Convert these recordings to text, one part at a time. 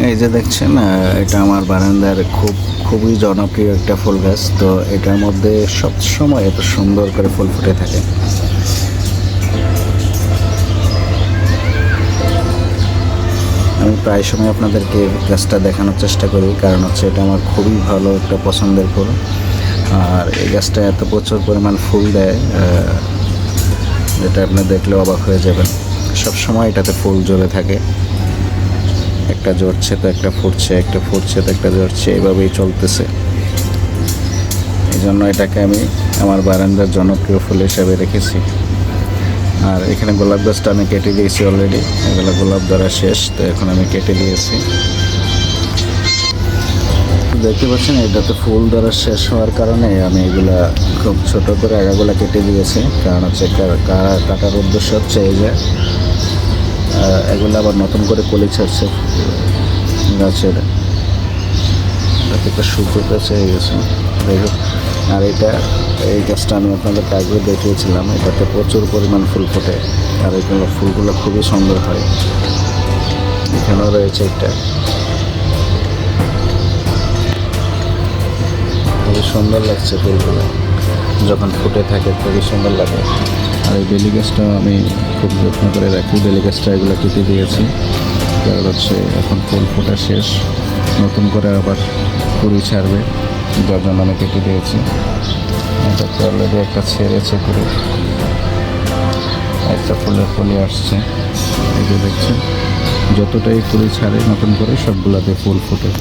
এই যে দেখছেন, এটা আমার বারান্দার খুবই জনপ্রিয় একটা ফুল গাছ। তো এটার মধ্যে সবসময় এত সুন্দর করে ফুল ফুটে থাকে। আমি প্রায় সময় আপনাদেরকে গাছটা দেখানোর চেষ্টা করি, কারণ হচ্ছে এটা আমার খুবই ভালো একটা পছন্দের ফুল। আর এই গাছটা এত প্রচুর পরিমাণ ফুল দেয়, যেটা আপনি দেখলে অবাক হয়ে যাবেন। সবসময় এটাতে ফুল জ্বলে থাকে, একটা জ্বরছে তো একটা ফুটছে, একটা ফুটছে তো একটা জ্বরছে, এইভাবেই চলতেছে। এই জন্য এটাকে আমি আমার বারান্দার জনপ্রিয় ফুল হিসাবে রেখেছি। আর এখানে গোলাপ গাছটা আমি কেটে দিয়েছি অলরেডি, এগুলো গোলাপ ধরা শেষ, তো এখন আমি কেটে দিয়েছি। দেখতে পাচ্ছেন এটাতে ফুল ধরা শেষ হওয়ার কারণে আমি এগুলা খুব ছোট করে আগাগুলা কেটে দিয়েছি। কারণ হচ্ছে কাটার উদ্দেশ্য হচ্ছে এই যে এগুলো আবার নতুন করে কলি ছাড়ছে গাছের, একটা শুকোতেছে হয়ে গেছে। যাই হোক, আর এই গাছটা আমি আপনাদেরকে আগে দেখিয়েছিলাম, এটাতে প্রচুর পরিমাণ ফুল ফোটে। আর এগুলো ফুলগুলো খুবই সুন্দর হয়। এখানেও রয়েছে একটা, খুবই সুন্দর লাগছে ফুলগুলো যখন ফুটে থাকে, খুবই সুন্দর লাগে। আর এই বেলি গাছটাও আমি খুব যত্ন করে রাখি। বেলি গাছটা এগুলো কেটে দিয়েছি, কারণ হচ্ছে এখন ফুল ফোটা শেষ, নতুন করে আবার কুড়ি ছাড়বে, যার জন্য আমি কেটে দিয়েছি। এটাতে অলরেডি একটা ছেড়েছে কুড়ি, একটা ফুলের ফুলে আসছে। এই যে দেখছেন, যতটাই কুড়ি ছাড়ে নতুন করে সবগুলোতে ফুল ফোটে।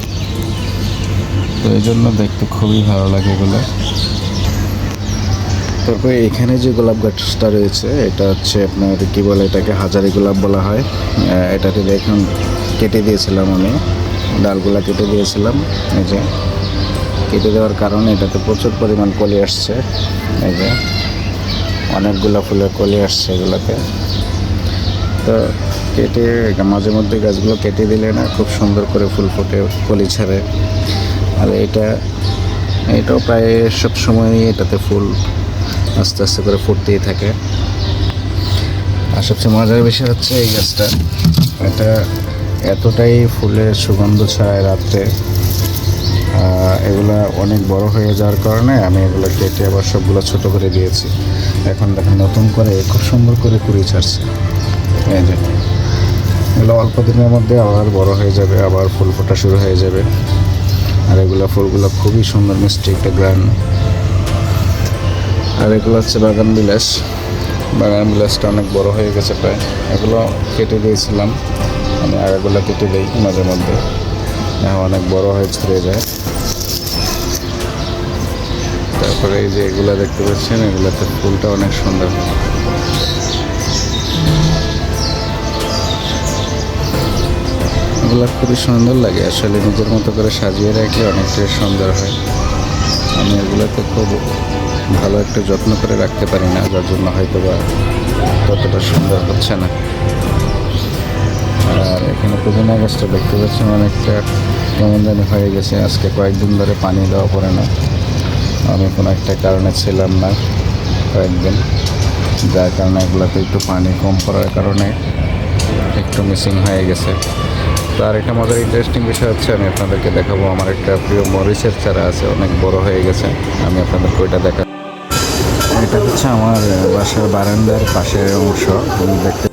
তো এই জন্য দেখতে খুবই ভালো লাগে এগুলো। তারপরে এখানে যে গোলাপ গাছটা রয়েছে, এটা হচ্ছে আপনার কী বলে, এটাকে হাজারি গোলাপ বলা হয়। এটাকে দেখুন কেটে দিয়েছিলাম আমি, ডালগুলা কেটে দিয়েছিলাম। এই যে কেটে দেওয়ার কারণে এটাতে প্রচুর পরিমাণ কলি আসছে। এই যে অনেকগুলো ফুলের কলি আসছে এগুলোতে। তো কেটে মাঝে মধ্যে গাছগুলো কেটে দিলে না, খুব সুন্দর করে ফুল ফুটে, কলি ছাড়ে। আর এটাও প্রায় সব সময়ই এটাতে ফুল আস্তে আস্তে করে ফুটতেই থাকে। আর সবচেয়ে মজার বিষয় হচ্ছে এই গাছটা, এটা এতটাই ফুলের সুগন্ধ ছড়ায় রাত্রে। এগুলা অনেক বড় হয়ে যাওয়ার কারণে আমি এগুলো কেটে আবার সবগুলো ছোট করে দিয়েছি। এখন দেখেন নতুন করে খুব সুন্দর করে কুড়ি ছাড়ছে। এই যে এগুলো অল্প দিনের মধ্যে আবার বড় হয়ে যাবে, আবার ফুল ফোটা শুরু হয়ে যাবে। আর এগুলো ফুলগুলো খুবই সুন্দর, মিষ্টি একটা গ্রান। আর এগুলো হচ্ছে বাগান বিলাস। বাগান বিলাসটা অনেক বড় হয়ে গেছে প্রায়, এগুলো কেটে দিয়েছিলাম আমি, আগাগুলো কেটে দিই মাঝে মধ্যে, অনেক বড় হয়ে ছড়িয়ে যায়। তারপরে এই যে এগুলো দেখতে পাচ্ছেন, এগুলোতে ফুলটা অনেক সুন্দর হয়। এগুলো খুবই সুন্দর লাগে আসলে, নিজের মতো করে সাজিয়ে রাখলে অনেকটাই সুন্দর হয়। আমি এগুলোতে খুব ভালো একটা যত্ন করে রাখতে পারি না, যার জন্য হয়তো বা ততটা সুন্দর হচ্ছে না। আর এখানে পুদিনা গাছটা দেখতে পাচ্ছেন অনেকটা কেমন জানি হয়ে গেছে। আজকে কয়েকদিন ধরে পানি দেওয়া পড়ে না, আমি কোনো একটা কারণে ছিলাম না কয়েকদিন, যার কারণে এগুলোতে একটু পানি কম পড়ার কারণে একটু মিসিং হয়ে গেছে। তো আর একটা মজার ইন্টারেস্টিং বিষয় হচ্ছে, আমি আপনাদেরকে দেখাবো, আমার একটা প্রিয় মরিচের চারা আছে, অনেক বড় হয়ে গেছে। আমি আপনাদেরকে ওইটা দেখা, এটা হচ্ছে আমার বাসার বারান্দার পাশের অংশ। আমি দেখতে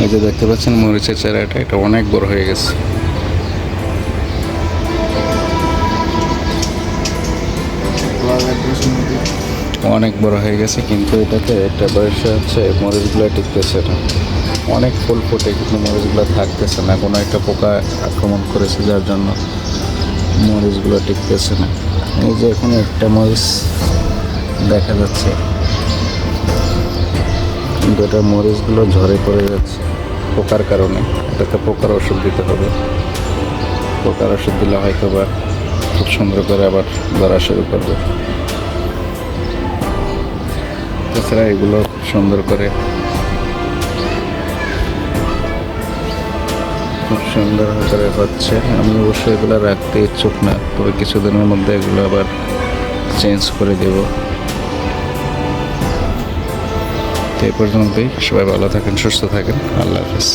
এই যে দেখতে পাচ্ছেন মরিচের চারাটা, এটা অনেক বড় হয়ে গেছে। অনেক বড় হয়ে গেছে, কিন্তু এটাতে একটা বয়সে হচ্ছে মরিচগুলো টিকতেছে না। অনেক ফুল ফোটে কিন্তু মরিচগুলো থাকতেছে না, কোনো একটা পোকা আক্রমণ করেছে যার জন্য মরিচগুলো টিকতেছে না। এই যে এখানে একটা মরিচ দেখা যাচ্ছে, কিন্তু এটা মরিচগুলো ঝরে পড়ে যাচ্ছে পোকার কারণে। এটাতে পোকার ওষুধ দিতে হবে, পোকার ওষুধ দিলে হয়তো বা খুব সুন্দর করে আবার ধরা শুরু করবে। তাছাড়া এগুলো খুব সুন্দর করে খুব সুন্দর আকারে হচ্ছে। আমি অবশ্যই এগুলো রাখতে ইচ্ছুক না, তবে কিছুদিনের মধ্যে এগুলো আবার চেঞ্জ করে দেব। তো এই পর্যন্তই, সবাই ভালো থাকেন, সুস্থ থাকেন, আল্লাহ হাফেজ।